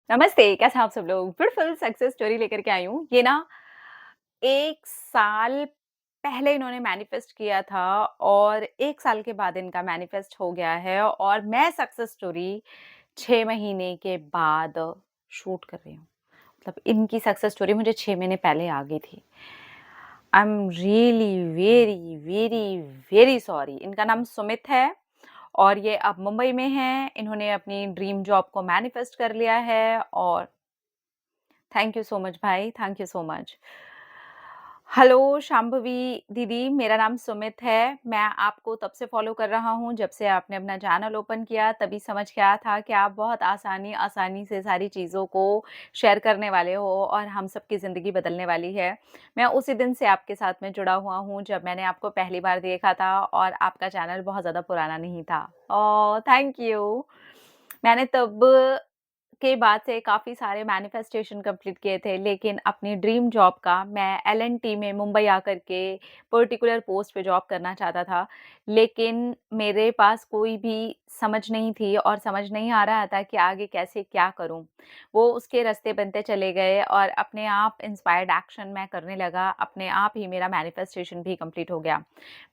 नमस्ते, कैसे हैं आप सब लोग? ब्यूटीफुल सक्सेस स्टोरी लेकर के आई हूँ। ये ना 1 साल पहले इन्होंने मैनिफेस्ट किया था और 1 साल के बाद इनका मैनिफेस्ट हो गया है और मैं सक्सेस स्टोरी 6 महीने के बाद शूट कर रही हूँ। मतलब इनकी सक्सेस स्टोरी मुझे 6 महीने पहले आ गई थी। आई am really very, very, very sorry. इनका नाम सुमित है और ये अब मुंबई में हैं। इन्होंने अपनी ड्रीम जॉब को मैनिफेस्ट कर लिया है और थैंक यू सो मच भाई, thank you so much. Hello Shambhavi दीदी, मेरा नाम सुमित है। मैं आपको तब से फ़ॉलो कर रहा हूँ जब से आपने अपना चैनल ओपन किया, तभी समझ के आया था कि आप बहुत आसानी से सारी चीज़ों को शेयर करने वाले हो और हम सबकी ज़िंदगी बदलने वाली है। मैं उसी दिन से आपके साथ में जुड़ा हुआ हूँ जब मैंने आपको पहली बार देखा था और आपका चैनल बहुत ज़्यादा पुराना नहीं था। ओह! Thank you. मैंने तब के बाद से काफ़ी सारे मैनिफेस्टेशन कंप्लीट किए थे, लेकिन अपनी ड्रीम जॉब का मैं एल&टी में मुंबई आकर के पर्टिकुलर पोस्ट पे जॉब करना चाहता था। लेकिन मेरे पास कोई भी समझ नहीं थी और समझ नहीं आ रहा था कि आगे कैसे क्या करूँ? वो उसके रास्ते बनते चले गए और अपने आप इंस्पायर्ड एक्शन मैं करने लगा, अपने आप ही मेरा मैनिफेस्टेशन भी कंप्लीट हो गया।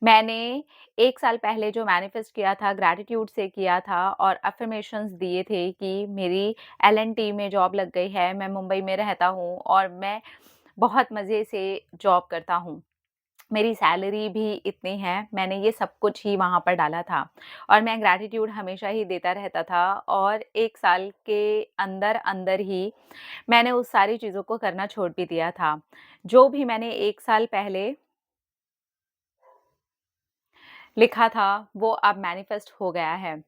मैंने 1 साल पहले जो मैनिफेस्ट किया था, ग्रैटिट्यूड से किया था और अफ़र्मेशंस दिए थे कि मेरी एल&टी में जॉब लग गई है, मैं मुंबई में रहता हूँ और मैं बहुत मज़े से जॉब करता हूँ। मेरी सैलरी भी इतनी है, मैंने ये सब कुछ ही वहाँ पर डाला था और मैं ग्रैटिट्यूड हमेशा ही देता रहता था और 1 साल के अंदर-अंदर ही मैंने उस सारी चीज़ों को करना छोड़ भी दिया था। जो भी मैंने 1 साल पहले लिखा था, वो अब मैनिफेस्ट हो गया है।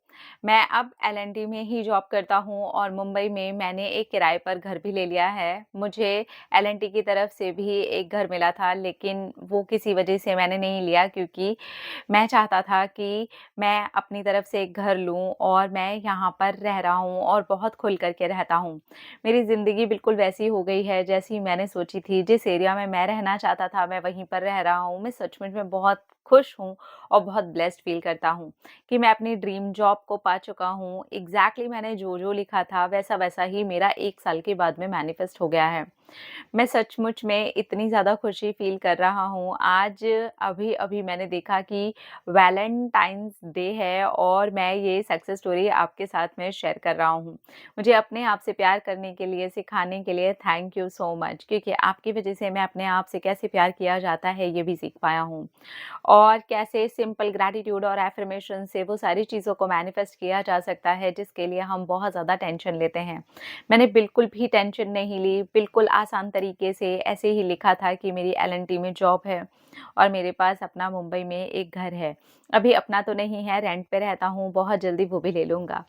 मैं अब एल&टी में ही जॉब करता हूँ और मुंबई में मैंने एक किराए पर घर भी ले लिया है। मुझे एल&टी की तरफ से भी एक घर मिला था, लेकिन वो किसी वजह से मैंने नहीं लिया क्योंकि मैं चाहता था कि मैं अपनी तरफ से एक घर लूँ और मैं यहाँ पर रह रहा हूँ और बहुत खुल कर के रहता हूँ। मेरी ज़िंदगी बिल्कुल वैसी हो गई है जैसी मैंने सोची थी। जिस एरिया में मैं रहना चाहता था, मैं वहीं पर रह रहा हूँ। मैं सचमुच में बहुत खुश हूँ और बहुत ब्लेस्ड फ़ील करता हूँ कि मैं अपनी ड्रीम जॉब को पा चुका हूँ। एग्ज़ैक्टली मैंने जो-जो लिखा था, वैसा-वैसा ही मेरा 1 साल के बाद में मैनिफेस्ट हो गया है। मैं सचमुच में इतनी ज़्यादा खुशी फ़ील कर रहा हूँ। आज अभी-अभी मैंने देखा कि वैलेंटाइन्स डे है और मैं ये सक्सेस स्टोरी आपके साथ में शेयर कर रहा हूँ। मुझे अपने आप से प्यार करने के लिए, सिखाने के लिए थैंक यू सो मच क्योंकि आपकी वज़ह से मैं अपने आप से कैसे प्यार किया जाता है, ये भी सीख पाया हूँ। और कैसे सिंपल ग्रैटिट्यूड और अफ़र्मेशन से वो सारी चीज़ों को मैनिफेस्ट किया जा सकता है, जिसके लिए हम बहुत ज़्यादा टेंशन लेते हैं। मैंने बिल्कुल भी टेंशन नहीं ली, बिल्कुल आसान तरीके से ऐसे ही लिखा था कि मेरी एल&टी में जॉब है और मेरे पास अपना मुंबई में एक घर है। अभी अपना तो नहीं है, रेंट पे रहता हूँ, बहुत जल्दी वो भी ले लूँगा।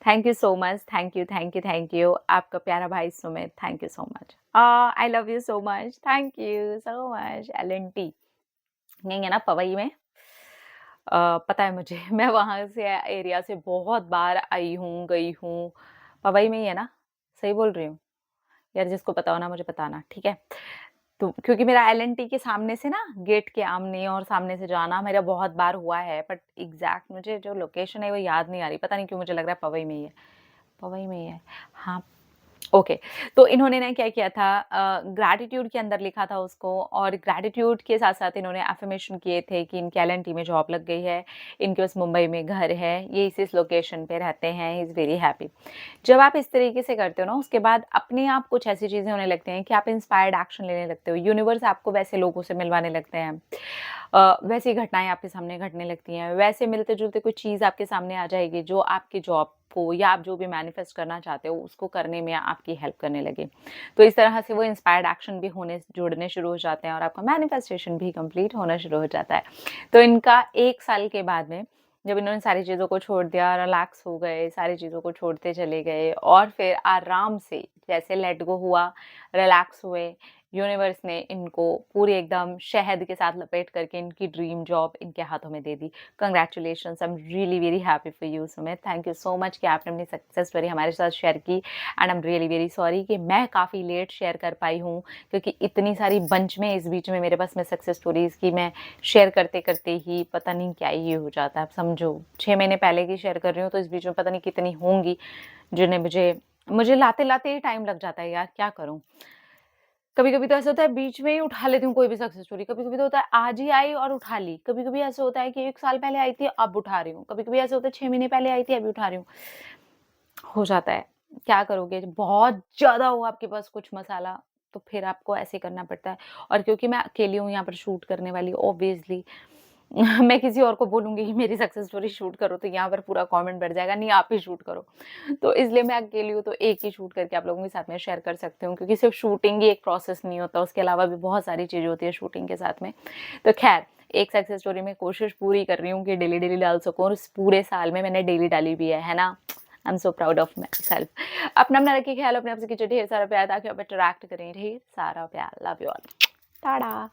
Thank you so much, thank you, thank you, thank you. आपका प्यारा भाई Sumit, thank you so much. I love you so much, thank you so much. L&T नहीं है ना पवई में? पता है मुझे मैं वहाँ से एरिया से बहुत बार आई हूँ, गई हूँ। पवई में ही है ना? सही बोल रही हूँ? यार जिसको पता हो ना मुझे बताना, ठीक है? तो क्योंकि मेरा एल&टी के सामने से ना गेट के आमने और सामने से जाना मेरा बहुत बार हुआ है, बट एग्ज़ैक्ट मुझे जो लोकेशन है वो याद नहीं आ रही। पता नहीं क्यों मुझे लग रहा है पवई में ही है। पवई में ही है। हाँ, ओके। तो इन्होंने ना क्या किया था ग्रैटिट्यूड के अंदर लिखा था उसको और ग्रैटिट्यूड के साथ-साथ इन्होंने अफ़र्मेशन किए थे कि इनकी एल&टी में जॉब लग गई है, इनके पास मुंबई में घर है, ये इस लोकेशन पे रहते हैं, ही इज़ वेरी हैप्पी। जब आप इस तरीके से करते हो ना, उसके बाद अपने आप कुछ ऐसी चीज़ें होने लगती हैं कि आप इंस्पायर्ड एक्शन लेने लगते हो। यूनिवर्स आपको वैसे लोगों से मिलवाने लगते हैं। वैसी घटनाएँ आपके सामने घटने लगती हैं। वैसे मिलते-जुलते कोई चीज़ आपके सामने आ जाएगी जो आपकी जॉब को या आप जो भी मैनिफेस्ट करना चाहते हो उसको करने में आपकी हेल्प करने लगे। तो इस तरह से वो इंस्पायर्ड एक्शन भी होने जुड़ने शुरू हो जाते हैं और आपका मैनिफेस्टेशन भी कंप्लीट होना शुरू हो जाता है। तो इनका 1 साल के बाद में जब इन्होंने सारी चीज़ों को छोड़ दिया, रिलैक्स हो गए, सारी चीज़ों को छोड़ते चले गए और फिर आराम से जैसे लेट गो हुआ, रिलैक्स हुए, यूनिवर्स ने इनको पूरी एकदम शहद के साथ लपेट करके इनकी ड्रीम जॉब इनके हाथों में दे दी। Congratulations, I am really very happy for you Sumit. Thank you so much कि आपने अपनी सक्सेस स्टोरी हमारे साथ शेयर की and I am really very sorry कि मैं काफ़ी लेट शेयर कर पाई हूँ क्योंकि इतनी सारी बंच में इस बीच में मेरे पास में सक्सेस स्टोरीज़ की मैं शेयर करते-करते ही पता नहीं क्या ही हो जाता है। अब समझो 6 महीने पहले की शेयर कर रही हूँ तो इस बीच में पता नहीं कितनी होंगी जिन्हें मुझे मुझे लाते-लाते ही टाइम लग जाता है यार, क्या करूँ? कभी-कभी तो ऐसा होता है बीच में ही उठा लेती हूँ कोई भी सक्सेस स्टोरी, कभी-कभी तो होता है आज ही आई और उठा ली, कभी-कभी ऐसा होता है कि 1 साल पहले आई थी अब उठा रही हूँ, कभी-कभी ऐसा होता है 6 महीने पहले आई थी अभी उठा रही हूँ। हो जाता है, क्या करोगे? जब बहुत ज़्यादा हो आपके पास कुछ मसाला, तो फिर आपको ऐसे करना पड़ता है और क्योंकि मैं अकेली हूँ यहाँ पर शूट करने वाली ऑब्वियसली मैं किसी और को बोलूँगी कि मेरी सक्सेस स्टोरी शूट करो तो यहाँ पर पूरा कमेंट बढ़ जाएगा, नहीं आप ही शूट करो। तो इसलिए मैं अकेली हूँ तो एक ही शूट करके आप लोगों के साथ में शेयर कर सकती हूँ क्योंकि सिर्फ़ शूटिंग ही एक प्रोसेस नहीं होता, उसके अलावा भी बहुत सारी चीज़ें होती है शूटिंग के साथ में। तो ख़ैर, एक सक्सेस स्टोरी में कोशिश पूरी कर रही हूँ कि डेली-डेली डाल सकूँ और इस पूरे साल में मैंने डेली डाली भी है ना? I am so proud of my self. अपना रखिए ख़्याल, अपने आप से कीजिए ढेर सारा प्यार ताकि आप अट्रैक्ट करें ढेर सारा प्यार। Love you all. टाटा।